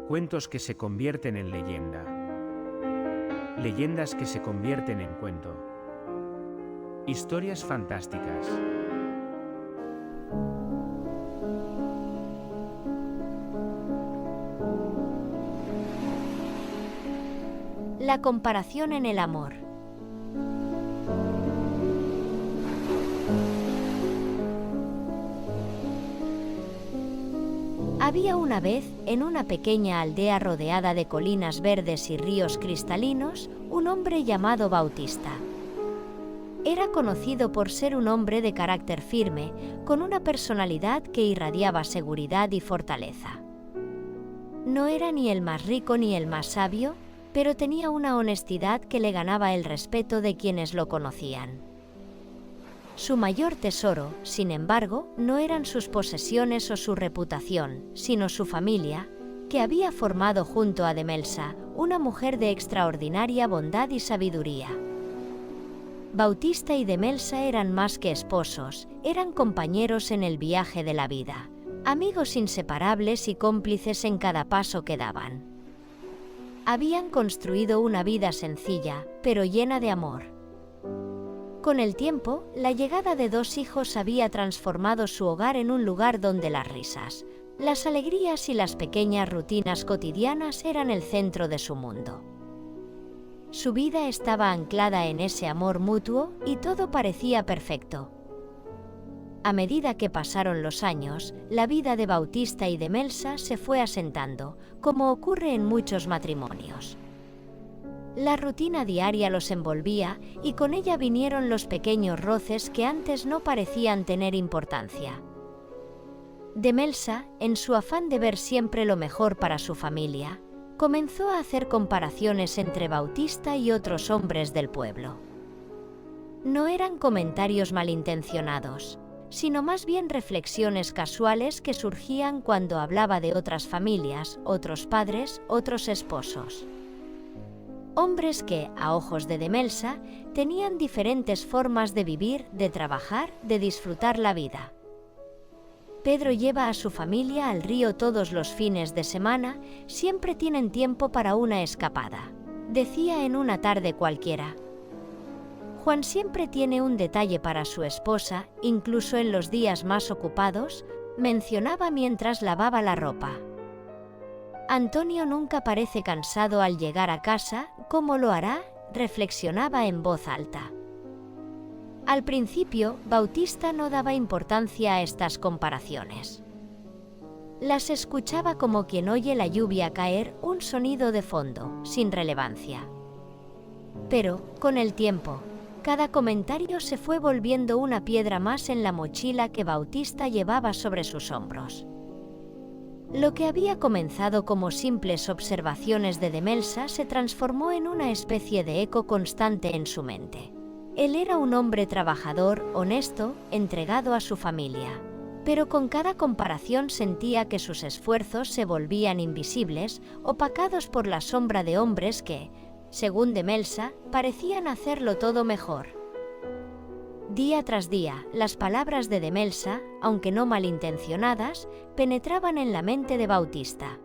Cuentos que se convierten en leyenda. Leyendas que se convierten en cuento. Historias fantásticas. La comparación en el amor. Había una vez, en una pequeña aldea rodeada de colinas verdes y ríos cristalinos, un hombre llamado Bautista. Era conocido por ser un hombre de carácter firme, con una personalidad que irradiaba seguridad y fortaleza. No era ni el más rico ni el más sabio, pero tenía una honestidad que le ganaba el respeto de quienes lo conocían. Su mayor tesoro, sin embargo, no eran sus posesiones o su reputación, sino su familia, que había formado junto a Demelsa, una mujer de extraordinaria bondad y sabiduría. Bautista y Demelsa eran más que esposos, eran compañeros en el viaje de la vida, amigos inseparables y cómplices en cada paso que daban. Habían construido una vida sencilla, pero llena de amor. Con el tiempo, la llegada de dos hijos había transformado su hogar en un lugar donde las risas, las alegrías y las pequeñas rutinas cotidianas eran el centro de su mundo. Su vida estaba anclada en ese amor mutuo y todo parecía perfecto. A medida que pasaron los años, la vida de Bautista y Demelsa se fue asentando, como ocurre en muchos matrimonios. La rutina diaria los envolvía y con ella vinieron los pequeños roces que antes no parecían tener importancia. Demelsa, en su afán de ver siempre lo mejor para su familia, comenzó a hacer comparaciones entre Bautista y otros hombres del pueblo. No eran comentarios malintencionados, sino más bien reflexiones casuales que surgían cuando hablaba de otras familias, otros padres, otros esposos. Hombres que, a ojos de Demelsa, tenían diferentes formas de vivir, de trabajar, de disfrutar la vida. Pedro lleva a su familia al río todos los fines de semana, siempre tienen tiempo para una escapada, decía en una tarde cualquiera. Juan siempre tiene un detalle para su esposa, incluso en los días más ocupados, mencionaba mientras lavaba la ropa. Antonio nunca parece cansado al llegar a casa, ¿cómo lo hará?, reflexionaba en voz alta. Al principio, Bautista no daba importancia a estas comparaciones. Las escuchaba como quien oye la lluvia caer, un sonido de fondo, sin relevancia. Pero, con el tiempo, cada comentario se fue volviendo una piedra más en la mochila que Bautista llevaba sobre sus hombros. Lo que había comenzado como simples observaciones de Demelsa se transformó en una especie de eco constante en su mente. Él era un hombre trabajador, honesto, entregado a su familia. Pero con cada comparación sentía que sus esfuerzos se volvían invisibles, opacados por la sombra de hombres que, según Demelsa, parecían hacerlo todo mejor. Día tras día, las palabras de Demelsa, aunque no malintencionadas, penetraban en la mente de Bautista.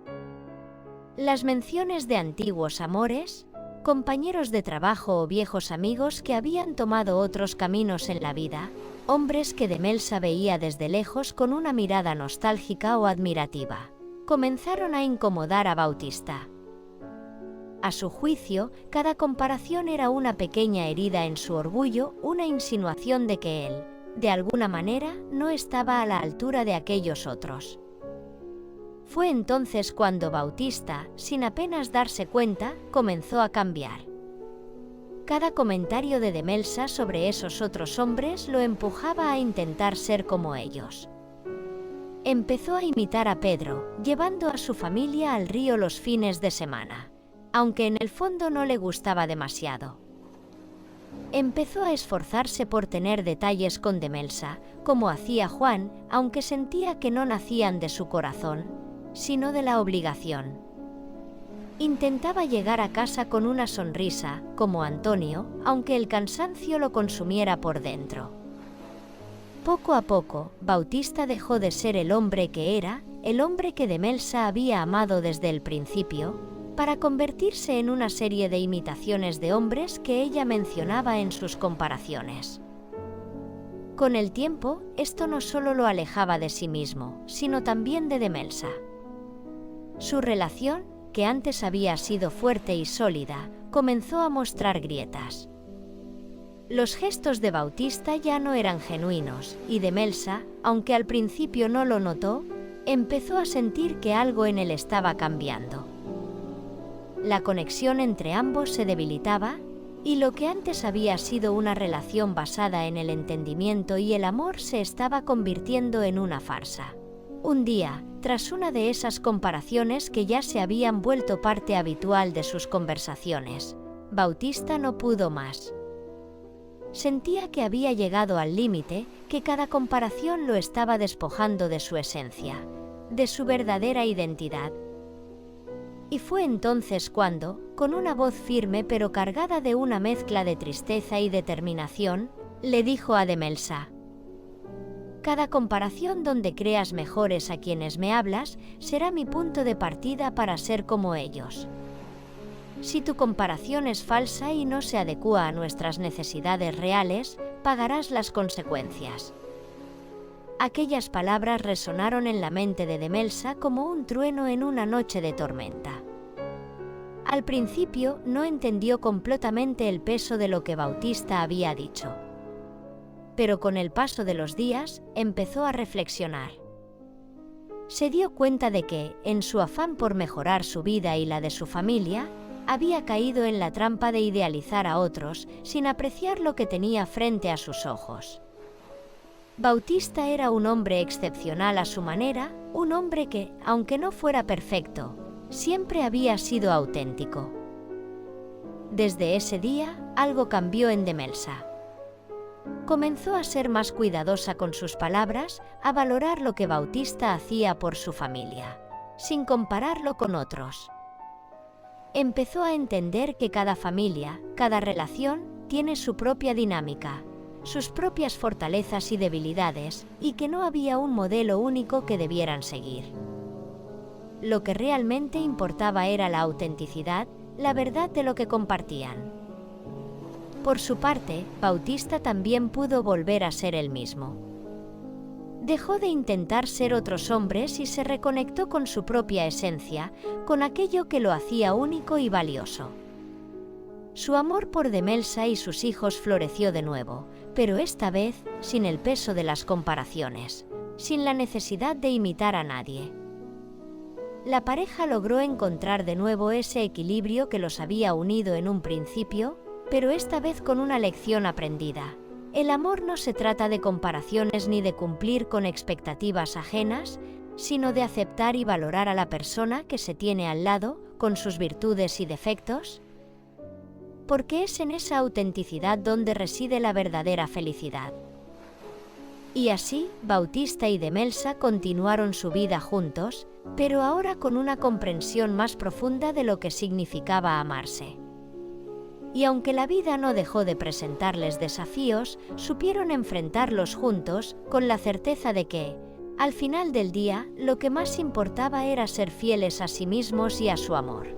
Las menciones de antiguos amores, compañeros de trabajo o viejos amigos que habían tomado otros caminos en la vida, hombres que Demelsa veía desde lejos con una mirada nostálgica o admirativa, comenzaron a incomodar a Bautista. A su juicio, cada comparación era una pequeña herida en su orgullo, una insinuación de que él, de alguna manera, no estaba a la altura de aquellos otros. Fue entonces cuando Bautista, sin apenas darse cuenta, comenzó a cambiar. Cada comentario de Demelsa sobre esos otros hombres lo empujaba a intentar ser como ellos. Empezó a imitar a Pedro, llevando a su familia al río los fines de semana, aunque en el fondo no le gustaba demasiado. Empezó a esforzarse por tener detalles con Demelsa, como hacía Juan, aunque sentía que no nacían de su corazón, sino de la obligación. Intentaba llegar a casa con una sonrisa, como Antonio, aunque el cansancio lo consumiera por dentro. Poco a poco, Bautista dejó de ser el hombre que era, el hombre que Demelsa había amado desde el principio, para convertirse en una serie de imitaciones de hombres que ella mencionaba en sus comparaciones. Con el tiempo, esto no solo lo alejaba de sí mismo, sino también de Demelsa. Su relación, que antes había sido fuerte y sólida, comenzó a mostrar grietas. Los gestos de Bautista ya no eran genuinos, y Demelsa, aunque al principio no lo notó, empezó a sentir que algo en él estaba cambiando. La conexión entre ambos se debilitaba, y lo que antes había sido una relación basada en el entendimiento y el amor se estaba convirtiendo en una farsa. Un día, tras una de esas comparaciones que ya se habían vuelto parte habitual de sus conversaciones, Bautista no pudo más. Sentía que había llegado al límite, que cada comparación lo estaba despojando de su esencia, de su verdadera identidad. Y fue entonces cuando, con una voz firme pero cargada de una mezcla de tristeza y determinación, le dijo a Demelsa: «Cada comparación donde creas mejores a quienes me hablas será mi punto de partida para ser como ellos. Si tu comparación es falsa y no se adecúa a nuestras necesidades reales, pagarás las consecuencias». Aquellas palabras resonaron en la mente de Demelsa como un trueno en una noche de tormenta. Al principio no entendió completamente el peso de lo que Bautista había dicho. Pero con el paso de los días, empezó a reflexionar. Se dio cuenta de que, en su afán por mejorar su vida y la de su familia, había caído en la trampa de idealizar a otros sin apreciar lo que tenía frente a sus ojos. Bautista era un hombre excepcional a su manera, un hombre que, aunque no fuera perfecto, siempre había sido auténtico. Desde ese día, algo cambió en Demelsa. Comenzó a ser más cuidadosa con sus palabras, a valorar lo que Bautista hacía por su familia, sin compararlo con otros. Empezó a entender que cada familia, cada relación, tiene su propia dinámica, sus propias fortalezas y debilidades, y que no había un modelo único que debieran seguir. Lo que realmente importaba era la autenticidad, la verdad de lo que compartían. Por su parte, Bautista también pudo volver a ser él mismo. Dejó de intentar ser otros hombres y se reconectó con su propia esencia, con aquello que lo hacía único y valioso. Su amor por Demelsa y sus hijos floreció de nuevo, pero esta vez sin el peso de las comparaciones, sin la necesidad de imitar a nadie. La pareja logró encontrar de nuevo ese equilibrio que los había unido en un principio, pero esta vez con una lección aprendida. El amor no se trata de comparaciones ni de cumplir con expectativas ajenas, sino de aceptar y valorar a la persona que se tiene al lado, con sus virtudes y defectos, porque es en esa autenticidad donde reside la verdadera felicidad. Y así, Bautista y Demelsa continuaron su vida juntos, pero ahora con una comprensión más profunda de lo que significaba amarse. Y aunque la vida no dejó de presentarles desafíos, supieron enfrentarlos juntos con la certeza de que, al final del día, lo que más importaba era ser fieles a sí mismos y a su amor.